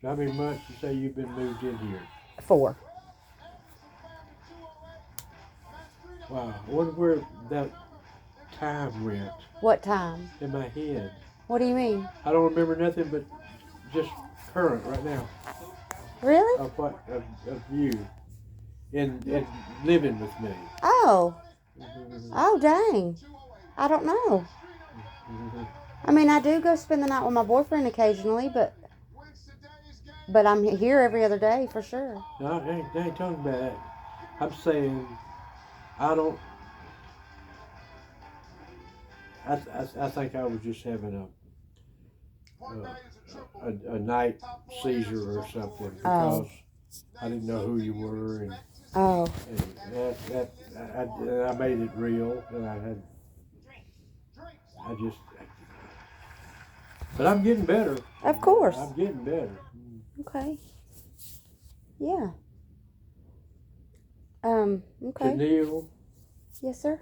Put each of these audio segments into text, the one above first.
So how many months you say you've been moved in here? 4. Wow. I wonder where that time went What time? in my head. What do you mean? I don't remember nothing but just current right now Really? of what of you and living with me. Oh. Mhm. Oh, dang. I don't know. Mhm. I mean, I do go spend the night with my boyfriend occasionally, but I'm here every other day for sure. No, I ain't talking about that. I'm saying I don't. I think I was just having a night seizure or something Oh. because I didn't know who you were Oh. and I made it real and I just but I'm getting better. Of course. I'm getting better. Okay. Yeah. Okay. Tennille Yes, sir.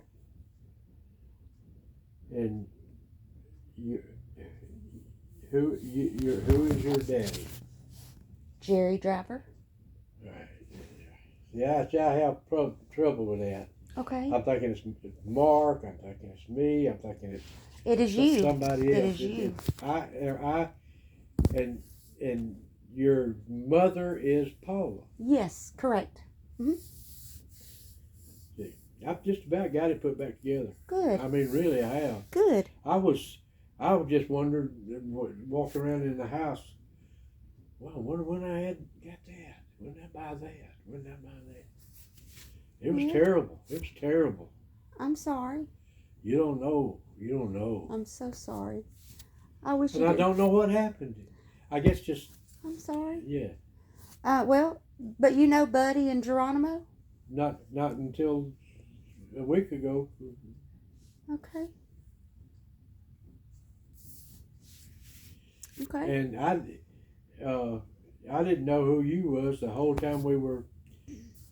and you, who is your daddy? Jerry Driver. Yeah, I have trouble with that. Okay. I'm thinking it's Mark. I'm thinking it's me. I'm thinking it's It is you. somebody It else. is you. I and your mother is Paula. Yes, correct. See, I've just about got it put back together. Good. I mean, really, I have. Good. I was just wondering, walking around in the house. Well, I wonder when I had got that. When did I buy that? When did I buy that? It was terrible. It was terrible. I'm sorry. You don't know. You don't know. I'm so sorry. I wish And you I did. don't know what happened. I guess just I'm sorry. yeah. Well, but you know Buddy and Geronimo? Not until a week ago. Okay. Okay. And I didn't know who you was the whole time we were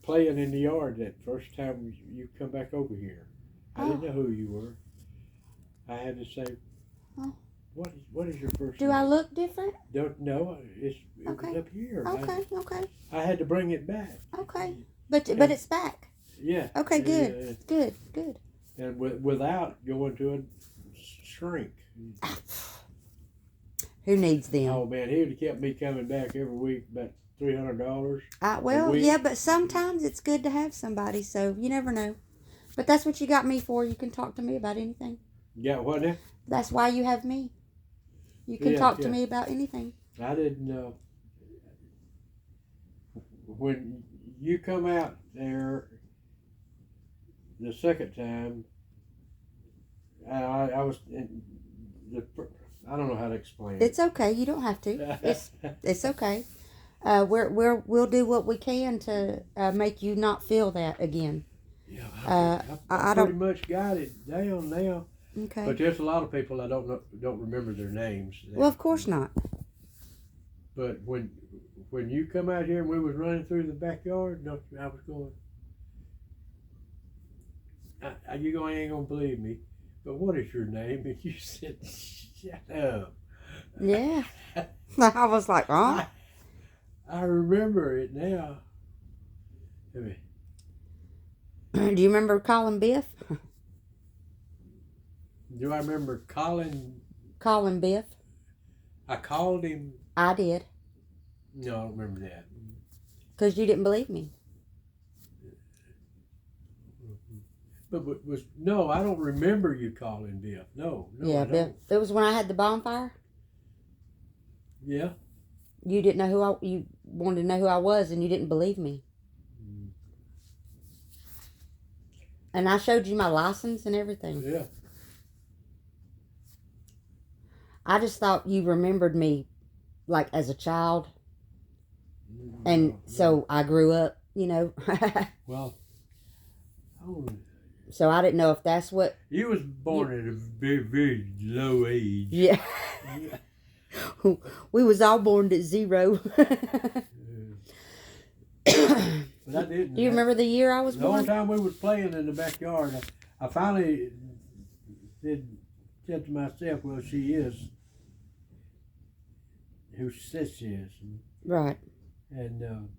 playing in the yard that first time you come back over here. I didn't know who you were. I had to say, Oh. what is your first Do name? I look different? Don't know. It Okay. was up here. Okay. I had to bring it back. Okay. But it's back. Yeah. Okay, good. Good. And without going to a shrink. Who needs them? Oh man, he would have kept me coming back every week about $300. Well, yeah, but sometimes it's good to have somebody, so you never know. But that's what you got me for. You can talk to me about anything. You got what now? That's why you have me. You can talk to me about anything. I didn't know. When you come out there the second time, I was in I don't know how to explain It's okay. You don't have to. It's okay. We'll do what we can to make you not feel that again. Yeah, I pretty much got it down now. Okay. But there's a lot of people I don't remember their names. Well, of course not. But when you come out here and we was running through the backyard, I was going. You ain't gonna believe me, but what is your name? And you said, "Shut up." Yeah. I was like, huh? I remember it now. I mean, do you remember calling Biff? Do I remember calling Biff? I called him. I did. No, I don't remember that. Because you didn't believe me. But no, I don't remember you calling Biff. No. Yeah, Biff. It was when I had the bonfire. Yeah. You didn't know you wanted to know who I was, and you didn't believe me. And I showed you my license and everything. Yeah. I just thought you remembered me, like as a child, and so I grew up. Well. Oh. So I didn't know if that's what You was born at a very, very low age. Yeah. We was all born at 0. But I didn't. Do you remember the year I was born? The only time we was playing in the backyard, I finally said to myself, well, she is who she says she is. Right. And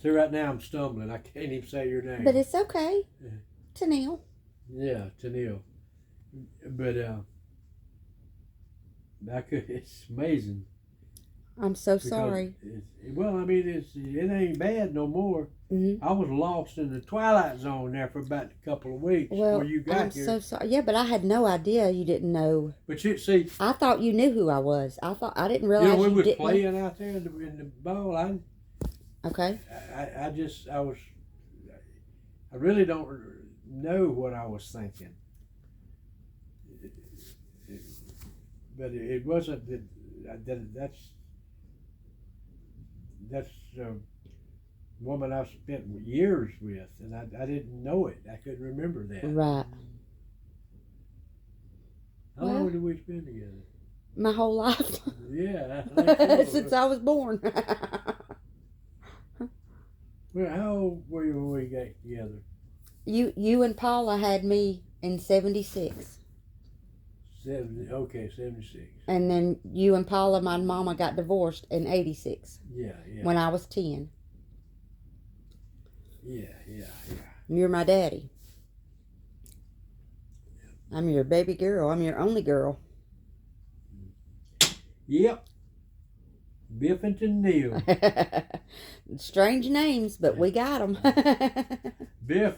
so right now I'm stumbling. I can't even say your name. But it's okay. Yeah. Tennille. Yeah, Tennille. But it's amazing. I'm so Because sorry. Well, I mean, it ain't bad no more. Mm-hmm. I was lost in the Twilight Zone there for about a couple of weeks Well, before you got I'm here. so sorry. Yeah, but I had no idea you didn't know. But you see, I thought you knew who I was. I didn't you realize know, we you was didn't. playing out there in the ball. Okay. I really don't know what I was thinking. But it wasn't that's a woman I've spent years with, and I didn't know it. I couldn't remember that. Right. How long did we spend together? My whole life. Yeah, I think so. Since I was born. Well, how old were you when we got together? You and Paula had me in 76. 76. And then you and Paula, my mama, got divorced in 86. Yeah. When I was 10. Yeah. You're my daddy. I'm your baby girl. I'm your only girl. Yep. Biffington Neal. Strange names, but we got them. Biff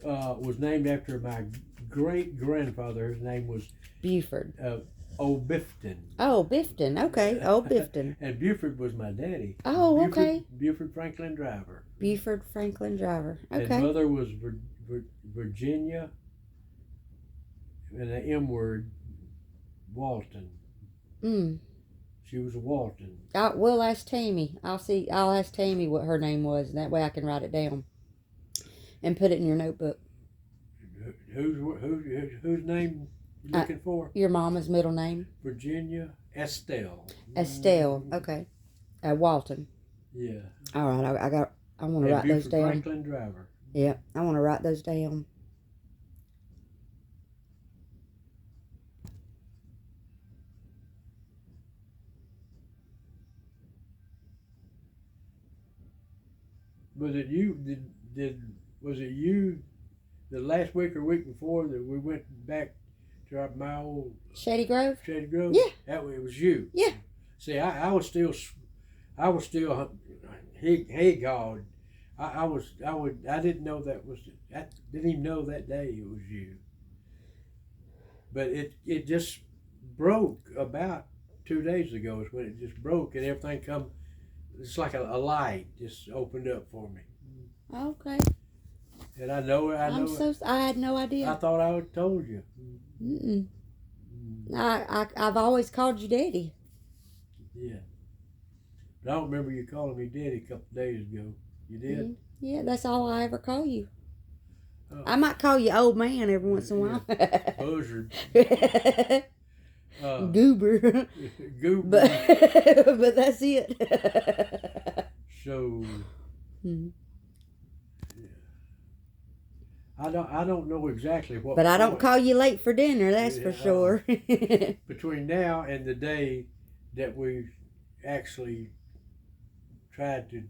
was named after my great grandfather. His name was Buford. Old Biffton. Oh, Biffton. Okay. Old Biffton. And Buford was my daddy. Oh, okay. Buford Franklin Driver. Buford Franklin Driver. Okay. And mother was Virginia, and the M word, Walton. She was a Walton. We'll ask Tammy. I'll ask Tammy what her name was, and that way I can write it down and put it in your notebook. Whose name you looking for? Your mama's middle name? Virginia Estelle. Estelle. Okay. Walton. Yeah. All right. I want to write those down. Franklin Driver. Yeah, I want to write those down. Was it you? Was it you? The last week or week before that we went back to my old Shady Grove. Shady Grove. Yeah. That way it was you. Yeah. See, I was still. Hey God, I didn't know that was. I didn't even know that day it was you. But it just broke about 2 days ago is when it just broke and everything come. It's like a light just opened up for me. Okay. And I know. I had no idea. I thought I would told you. I've always called you Daddy. Yeah. But I don't remember you calling me Daddy a couple of days ago. You did? Yeah, that's all I ever call you. Oh. I might call you old man every once in a while. Buzzard. Goober. Goober. But that's it. So. I don't know exactly what. But I don't call you late for dinner, that's for sure. Between now and the day that we actually tried to,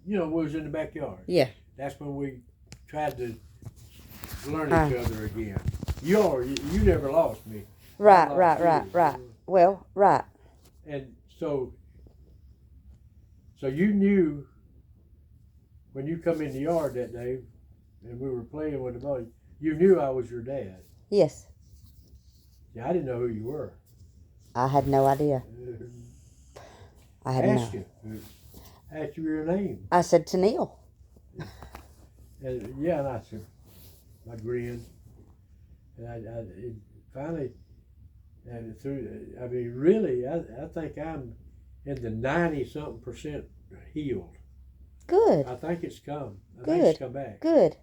we was in the backyard. Yeah. That's when we tried to learn each other again. You never lost me. Right. Well, right. And so you knew when you come in the yard that day and we were playing with the ball, you knew I was your dad. Yes. Yeah, I didn't know who you were. I had no idea. I had Asked you your name. I said Tennille. And I said, I grinned. And finally, and really, I think I'm in the 90-something% healed. Good. I think it's come. I Good. think it's come back. Good.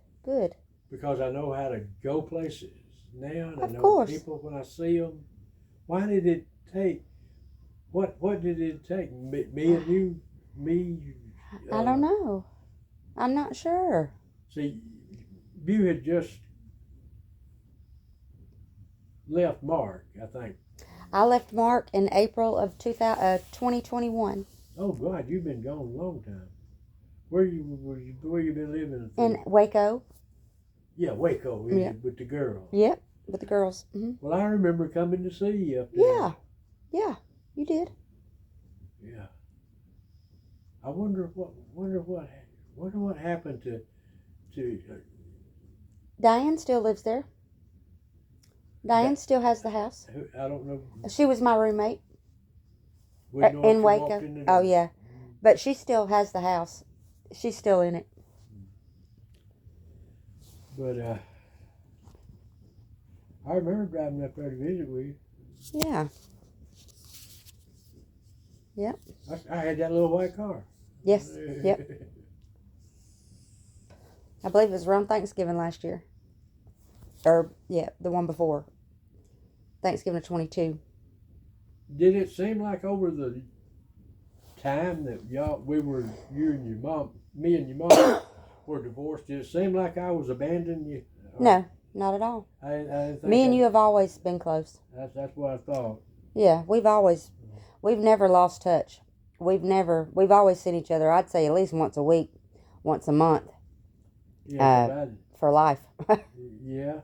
Because I know how to go places now, and I know course. people when I see them. Why did it take? What did it take? Me and you, me. I don't know. I'm not sure. See, you had just left Mark, I think. I left Mark in April of 2021 Oh God, you've been gone a long time. Where you been living? in Waco. Yeah, Waco. Yeah. With the girl. Yep, with the girls. Well, I remember coming to see you up there. Yeah, yeah, you did. Yeah. I wonder what happened to. Diane still lives there. Diane still has the house. I don't know. She was my roommate We know if in you walked Waco. in the Oh door. yeah, but she still has the house. She's still in it. But I remember driving up there to visit with you. Yeah. Yep. I had that little white car. Yes. Yep. I believe it was around Thanksgiving last year. Or yeah, the one before. Thanksgiving of 22. Did it seem like over the time that me and your mom were divorced, did it seem like I was abandoning you? No, not at all. I didn't think Me and you have always been close. That's what I thought. Yeah, we've never lost touch. We've always seen each other, I'd say at least once a week, once a month. Yeah, for life. yeah.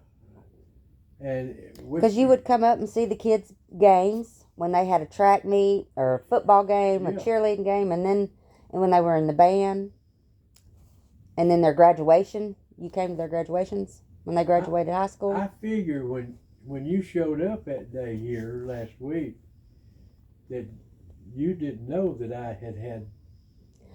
And because you would come up and see the kids' games when they had a track meet or a football game, a cheerleading game, and when they were in the band, and then their graduation. You came to their graduations when they graduated high school. I figure when you showed up that day here last week, that you didn't know that I had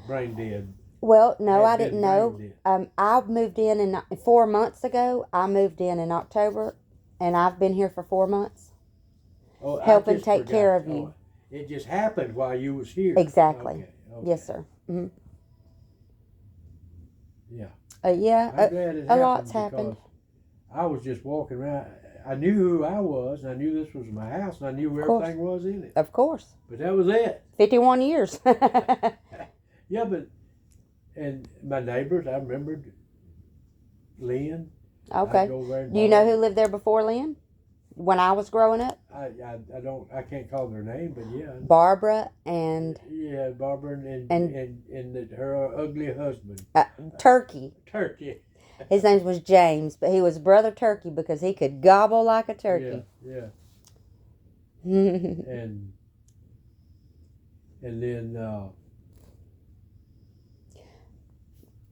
brain dead. Well, no, I didn't know. I moved in 4 months ago. I moved in October, and I've been here for 4 months. Oh, helping take care of you. It just happened while you was here. Exactly. Okay. Yes, sir. Mm-hmm. Yeah. Yeah. I'm glad it a lot's happened. I was just walking around. I knew who I was, and I knew this was my house, and I knew where everything was in it. Of course. But that was it. 51 years. Yeah, and my neighbors, I remembered Lynn. Okay. Do you know who lived there before Lynn? When I was growing up? I can't call their name, but yeah. Barbara and... Yeah, Barbara and her ugly husband. Turkey. Turkey. His name was James, but he was Brother Turkey because he could gobble like a turkey. Yeah. and then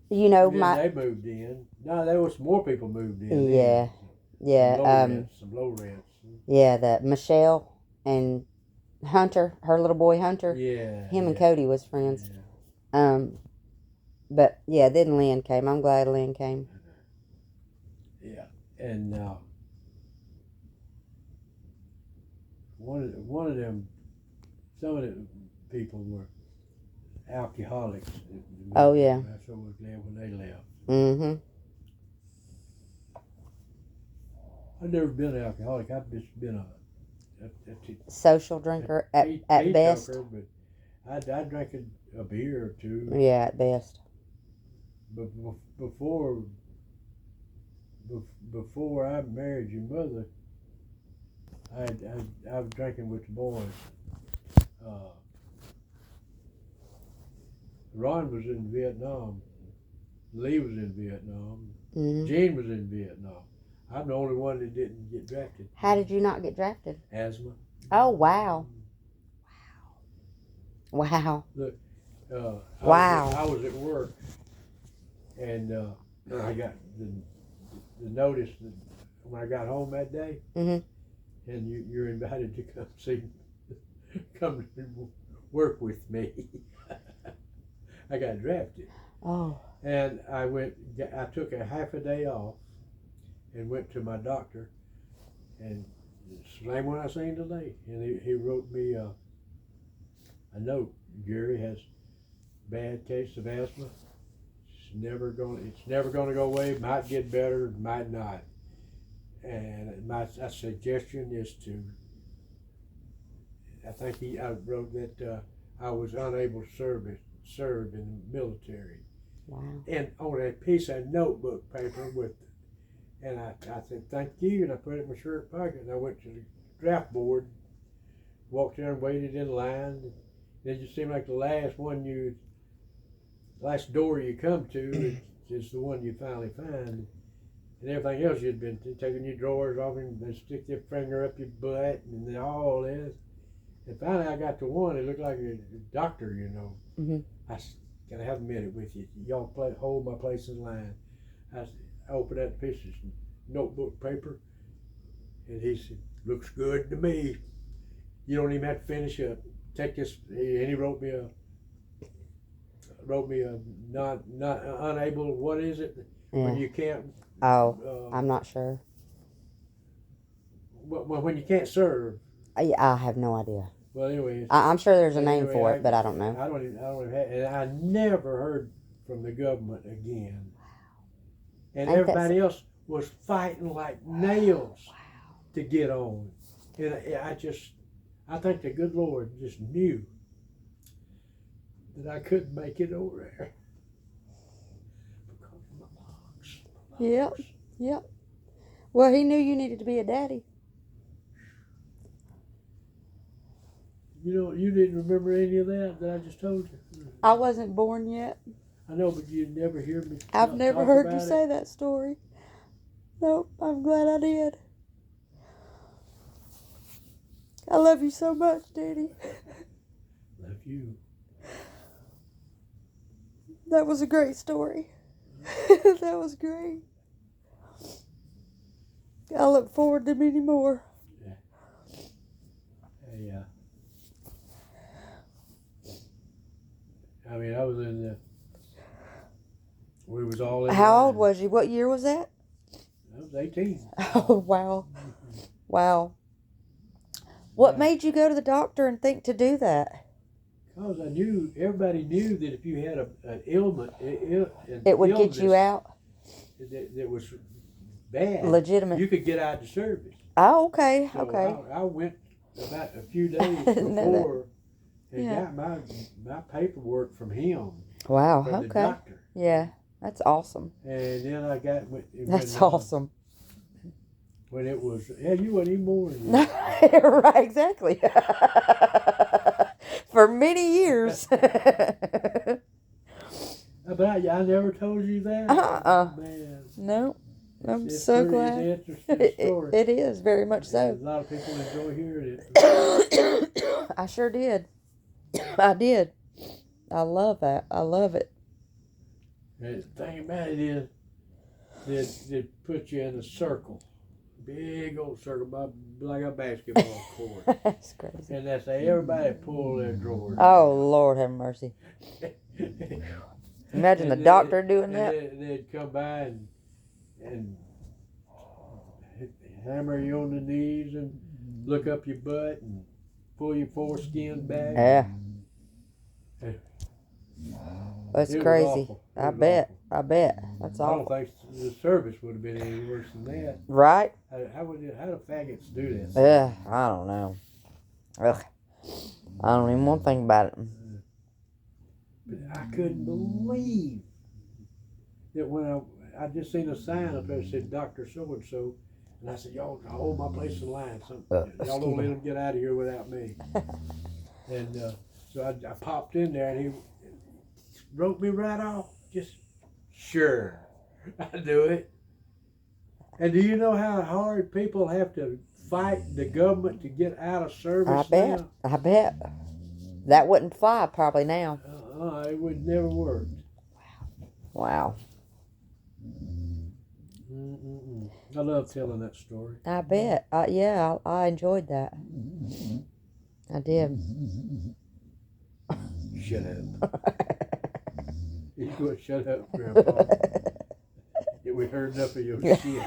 you know, they moved in. No, there was more people moved in. Yeah. Some low rents. Yeah, that Michelle and Hunter, her little boy Hunter. Yeah. Him and Cody was friends. Yeah. But yeah, then Lynn came. I'm glad Lynn came. Yeah, and one of them, some of the people were alcoholics. Oh yeah. That's what was glad when they left. Mm-hmm. I've never been an alcoholic. I've just been a social drinker at best. Drinker, but I drank a beer or two. Yeah, at best. But before I married your mother, I was drinking with the boys. Ron was in Vietnam. Lee was in Vietnam. Mm-hmm. Gene was in Vietnam. I'm the only one that didn't get drafted. How did you not get drafted? Asthma. Oh, wow. Wow. Look, wow. I was at work, and I got the notice that when I got home that day, mm-hmm. and you're invited to come work with me. I got drafted. Oh. And I took a half a day off and went to my doctor, and it's the same one I seen today. And he wrote me a note. Gary has bad case of asthma. It's never gonna go away. Might get better, might not. And my suggestion is I think I wrote that I was unable to serve in the military. Wow. And on a piece of notebook paper and I said, thank you, and I put it in my shirt pocket, and I went to the draft board walked there and waited in line. It just seemed like the last door you come to is the one you finally find. And everything else you'd been taking your drawers off and they stick their finger up your butt and then all this. And finally I got to one, it looked like a doctor, you know. Mhm. I gotta have a minute with you. Y'all hold my place in line. I opened that piece of notebook paper and he said, looks good to me. You don't even have to finish up. Take this, and he wrote me a not unable, what is it? When Yeah. you can't, I'm not sure. when you can't serve. I have no idea. Well, anyway. I'm sure there's a name anyway, for it, but I don't know. I don't even have, and I never heard from the government again. And Ain't that everybody else was fighting like nails to get on. And I think the good Lord just knew that I couldn't make it over there. Because of my lungs. Yep. Yep. Well, he knew you needed to be a daddy. You know, you didn't remember any of that I just told you. I wasn't born yet. I know, but you never hear me. I've never heard you about say it. that story. Nope, I'm glad I did. I love you so much, Daddy. Love you. That was a great story. That was great. I look forward to many more. Hey, I mean, I was in the. We was all in. How line. old was you? What year was that? I was 18. Oh, wow. Wow. What Yeah. made you go to the doctor and think to do that? Because everybody knew that if you had an ailment, It would get you out? that was bad, Legitimate. you could get out of the service. Oh, okay. So Okay. I went about a few days didn't know that. before and Yeah. got my paperwork from him, Wow. from the Okay. doctor. Yeah. That's awesome. And then I got That's awesome. When it was, you wasn't even born yet. Right, exactly. For many years. But I never told you that. Man. No, I'm It's so pretty- glad. It's an interesting story. It is, very much A so. lot of people enjoy hearing it. I sure did. I did. I love that. I love it. And the thing about it is, they put you in a circle. Big old circle, like a basketball court. That's crazy. And they say, everybody pull their drawers. Oh, Lord have mercy. Imagine the doctor doing that. They'd come by and hammer you on the knees and look up your butt and pull your foreskin back. Yeah. That's It was crazy. awful. It I was bet. awful. I bet. That's I don't awful. think the service would have been any worse than that. Right? How do faggots do this? Yeah, I don't know. Ugh. I don't even want to think about it. But I couldn't believe that when I just seen a sign up there that said Dr. So-and-so, and I said, y'all hold my place in line. Y'all don't let them get out of here without me. And so I popped in there and he wrote me right off. Just, sure, I'll do it. And do you know how hard people have to fight the government to get out of service I bet. now? I bet. That wouldn't fly probably now. It would never work. Wow. Mm-mm-mm. I love telling that story. I bet. Yeah, I enjoyed that. I did. Shut up. You go shut up, Grandpa. We heard enough of your shit.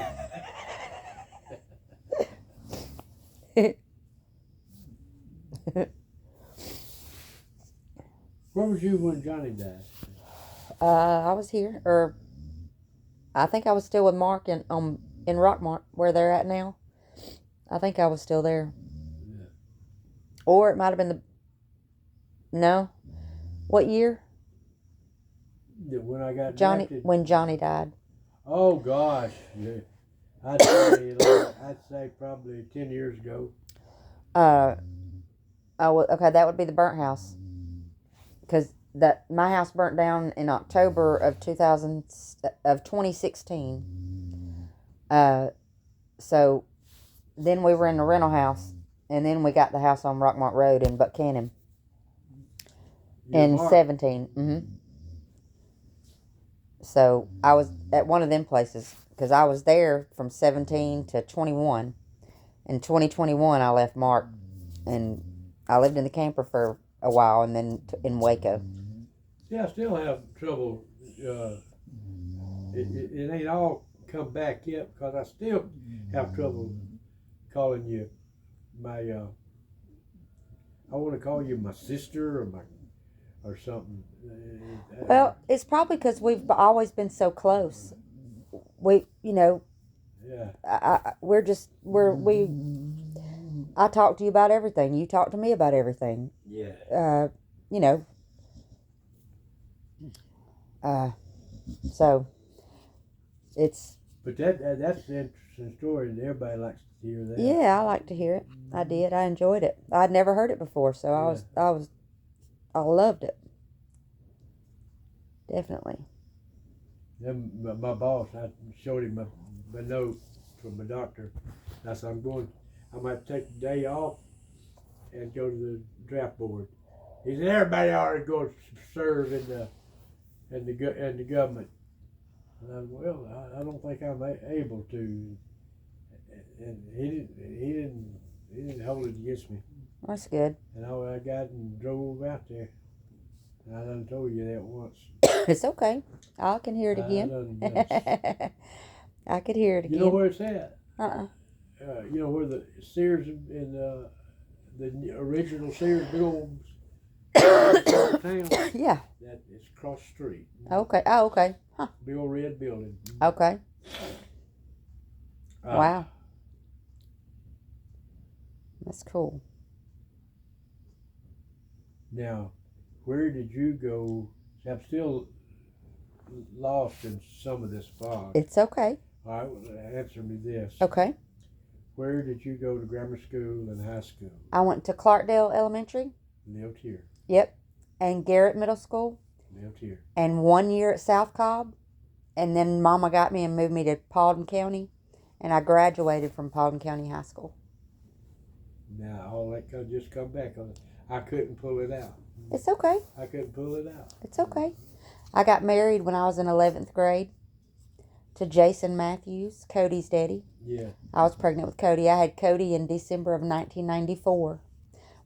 Where was you when Johnny died? I was here, or I think I was still with Mark in Rockmart, where they're at now. I think I was still there. Yeah. Or it might have been no. What year? When I got Johnny, drafted? when Johnny died. Oh gosh, yeah. I'd say probably 10 years ago. Oh, okay, that would be the burnt house. Because my house burnt down in October of 2016. So then we were in the rental house, and then we got the house on Rockmont Road in Buchanan in 17. So I was at one of them places because I was there from 17 to 21. In 2021, I left Mark, and I lived in the camper for a while, and then in Waco. Yeah, I still have trouble. It ain't all come back yet because I still have trouble calling you my. I want to call you my sister or something. Well, it's probably because we've always been so close. We, Yeah. I talk to you about everything. You talk to me about everything. Yeah. So it's. But that's an interesting story, and everybody likes to hear that. Yeah, I like to hear it. I did. I enjoyed it. I'd never heard it before, so I loved it. Definitely. Then my boss, I showed him my note from my doctor. I said, I might take the day off and go to the draft board. He said, everybody ought to go serve in the government. And I said, well, I don't think I'm able to. And he didn't hold it against me. That's good. And I got and drove out there. And I done told you that once. It's okay. I can hear it again. I could hear it again. You know where it's at? Uh-uh. You know where the Sears and the original Sears big old town? Yeah. That is across the street. Okay. Oh, okay. Huh. Big old red building. Okay. Wow. That's cool. Now, where did you go? I'm still lost in some of this fog. It's okay. All right, well, answer me this. Okay. Where did you go to grammar school and high school? I went to Clarkdale Elementary. Lived here. Yep. And Garrett Middle School. Lived here. And 1 year at South Cobb. And then Mama got me and moved me to Paulding County. And I graduated from Paulding County High School. Now, all that could just come back. I couldn't pull it out. It's okay. I couldn't pull it out. It's okay. I got married when I was in 11th grade to Jason Matthews, Cody's daddy. Yeah. I was pregnant with Cody. I had Cody in December of 1994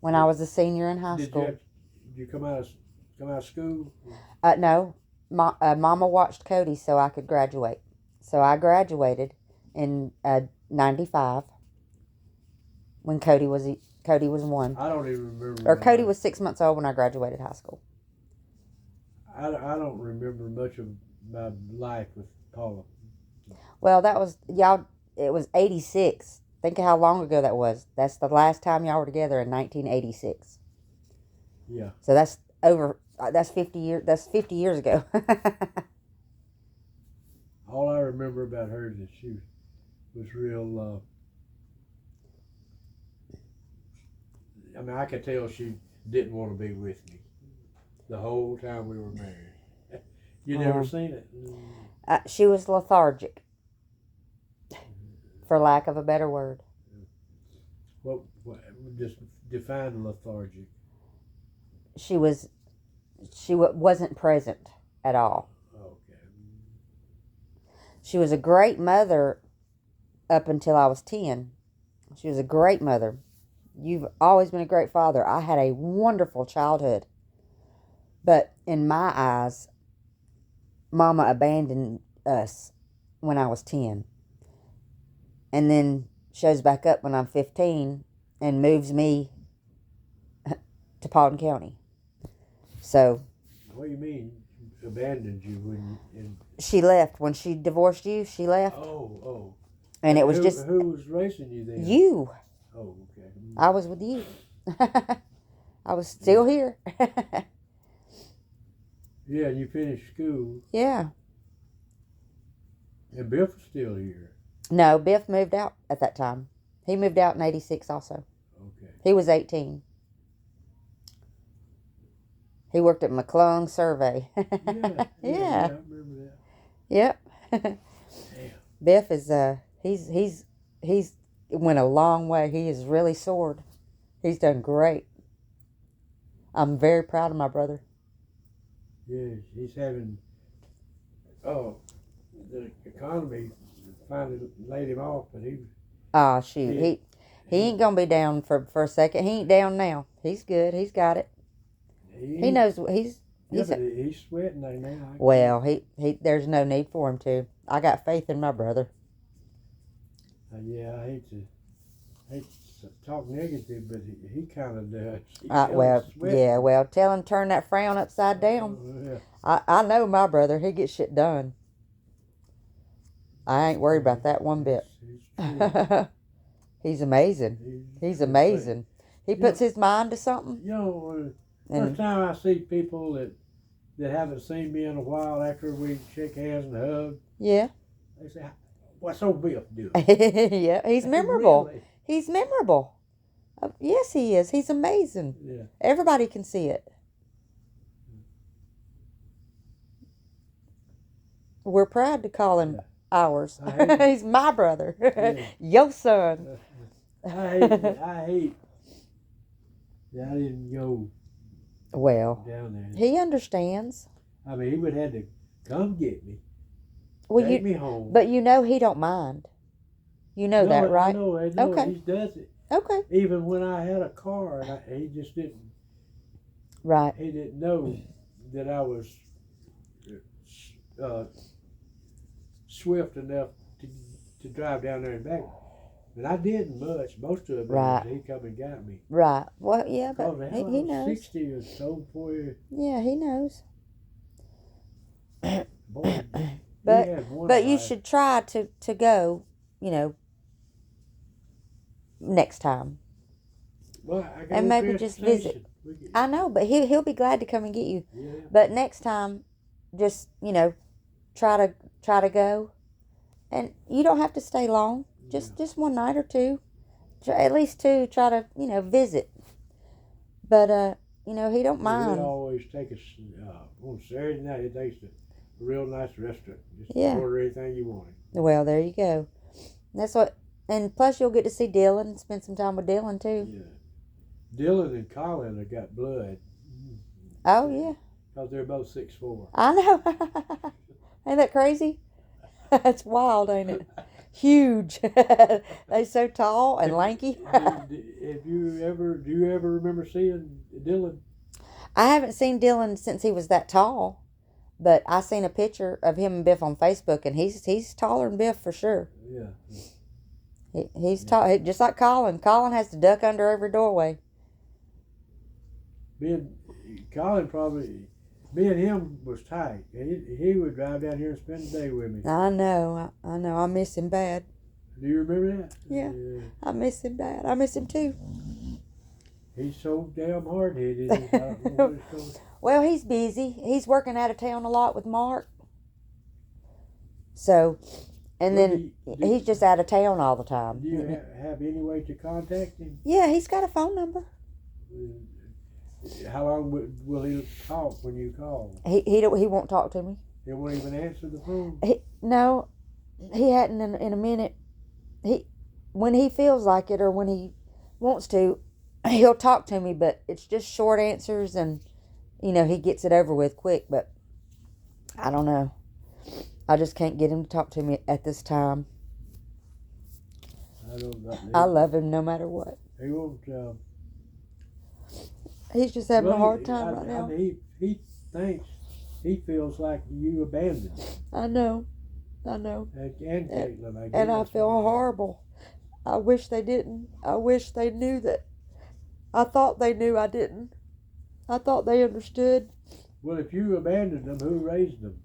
when I was a senior in high school. Did you come out of school? No. Mama watched Cody so I could graduate. So I graduated in 95 when Cody was 1. I don't even remember. Or Cody was 6 months old when I graduated high school. I don't remember much of my life with Paula. Well, that was, y'all, it was 86. Think of how long ago that was. That's the last time y'all were together in 1986. Yeah. So that's 50 years ago. All I remember about her is that she was real, I mean, I could tell she didn't want to be with me the whole time we were married. You never seen it? She was lethargic, for lack of a better word. What just define lethargic? She wasn't present at all. Okay. She was a great mother up until I was 10. She was a great mother. You've always been a great father. I had a wonderful childhood. But in my eyes, Mama abandoned us when I was 10. And then shows back up when I'm 15 and moves me to Paulding County. So. What do you mean abandoned you when you... She left. When she divorced you, she left. Oh. And it was Who was raising you then? You. Oh, okay. I was with you. I was still here. Yeah, you finished school. Yeah. And Biff was still here. No, Biff moved out at that time. He moved out in 86 also. Okay. He was 18. He worked at McClung Survey. Yeah. Yeah. I remember that. Yep. Damn. Biff is he's went a long way. He has really soared. He's done great. I'm very proud of my brother. Yeah, he's having. Oh, the economy finally laid him off, but he. Ah, shoot. Yeah. He ain't gonna be down for a second. He ain't down now. He's good. He's got it. He knows he's Yeah, but he's sweating there now. well, he there's no need for him to. I got faith in my brother. Yeah, I hate to talk negative, but he kind of does. Well, tell him turn that frown upside down. I know my brother. He gets shit done. I ain't worried about that one bit. He's amazing. He's amazing. He puts his mind to something. You know, first time I see people that haven't seen me in a while after we shake hands and hug. Yeah. They say, "What's old Biff doing?" Yeah, he's memorable. Really? He's memorable. Yes, he is. He's amazing. Yeah. Everybody can see it. We're proud to call him ours. He's my brother. Yeah. Your son. I hate that I didn't go Well, down there. he understands. I mean, he would have had to come get me, Well, take me home. but you know he don't mind. You know that, right? I know, Okay. he does it. Okay. Even when I had a car, he just didn't. Right. He didn't know that I was swift enough to drive down there and back. But I didn't much. Most of it Right. was he come and got me. Right. Well, yeah, but Because he knows. 60 or so before you. Yeah, he knows. Boy, But he had one But you life. should try to go, next time. Well, I got and maybe just visit. I know, but he'll be glad to come and get you. Yeah. But next time, just try to go, and you don't have to stay long. Just one night or two, at least two. Try to visit. But he don't mind. He'd always take us on Saturday night. He'd take us to a real nice restaurant. Just order anything you wanted. Well, there you go. That's what. And plus, you'll get to see Dylan and spend some time with Dylan too. Yeah. Dylan and Colin have got blood. Oh yeah. Because they're both 6'4". I know. Ain't that crazy? That's wild, ain't it? Huge. They so tall and lanky. Do you ever remember seeing Dylan? I haven't seen Dylan since he was that tall, but I seen a picture of him and Biff on Facebook, and he's taller than Biff for sure. Yeah. He's tall, just like Colin. Colin has to duck under every doorway. Colin me and him was tight. He would drive down here and spend the day with me. I know. I miss him bad. Do you remember that? Yeah. I miss him bad. I miss him too. He's so damn hard-headed. Well, he's busy. He's working out of town a lot with Mark. So, and then he's just out of town all the time. Do you have any way to contact him? Yeah, he's got a phone number. How long will he talk when you call? He won't talk to me. He won't even answer the phone? No, he hadn't in a minute. When he feels like it or when he wants to, he'll talk to me, but it's just short answers and, he gets it over with quick, but I don't know. I just can't get him to talk to me at this time. I love him no matter what. He won't... He's just having a hard time right now. I mean, he feels like you abandoned him. I know. And Caitlin, I guess. And I feel horrible. I wish they didn't. I wish they knew that. I thought they knew I didn't. I thought they understood. Well, if you abandoned them, who raised them?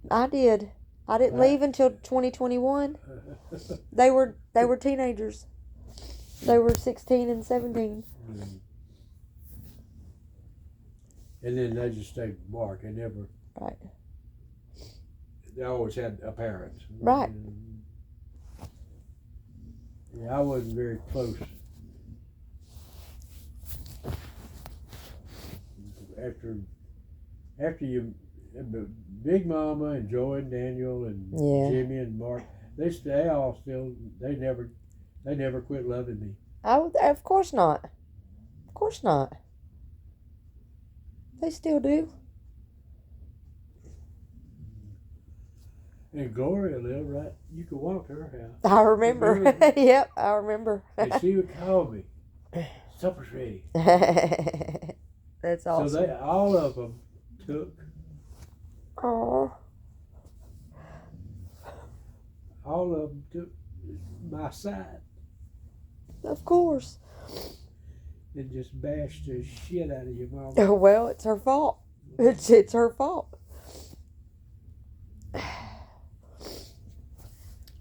I did. I didn't leave until 2021. They were teenagers. They were 16 and 17. And then they just stayed with Mark. They never... Right. They always had a parent. Right. Yeah, I wasn't very close. after you, Big Mama and Joy and Daniel and Yeah. Jimmy and Mark, they all still they never quit loving me. Of course not. Of course not. They still do. And Gloria lived right. You could walk to her house. I remember. Remember? Yep, I remember. And she would call me. Supper's ready. That's awesome. So all of them took. Oh. All of them took my side Of course. and just bashed the shit out of your mama. Well, it's her fault. It's her fault.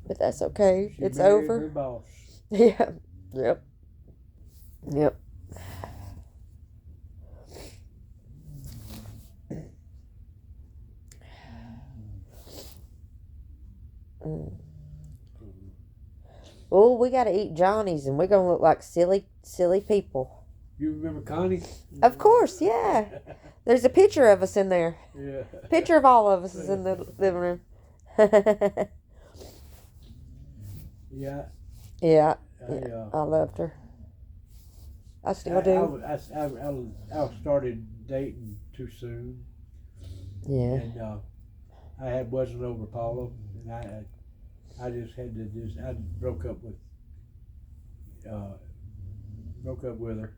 But that's okay. She It's married over. her boss. Yeah. Yep. Yep. Oh, we got to eat Johnny's, and we're gonna look like silly people. You remember Connie? Of course, yeah. There's a picture of us in there. Yeah. Picture of all of us is in the living room. Yeah. Yeah, I I loved her. I still do. I started dating too soon, Yeah. and I wasn't over Paula, and I just had to I broke up with her,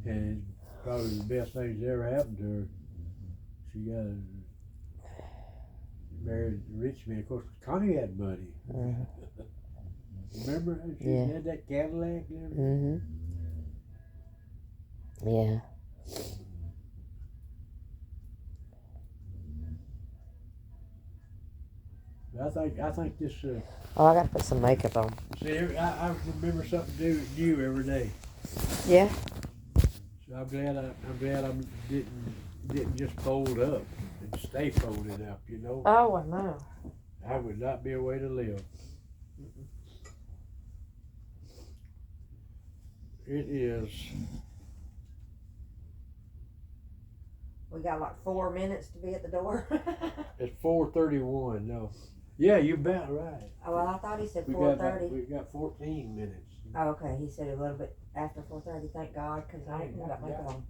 and probably the best thing that ever happened to her. She got married a rich man. Of course, Connie had money. Mm-hmm. Remember, she Yeah. had that Cadillac and everything. Mm-hmm. Yeah. I think this. Oh, I gotta put some makeup on. See, I remember something new every day. Yeah. So I'm glad I didn't just fold up and stay folded up. You know, Oh, I know. that would not be a way to live. It is. We got like 4 minutes to be at the door. It's 4:31. No. Yeah, you bet right. Oh, well, I thought he said We 4:30. got 14 minutes. Oh, okay. He said a little bit after 4:30. Thank God, because I ain't got makeup on.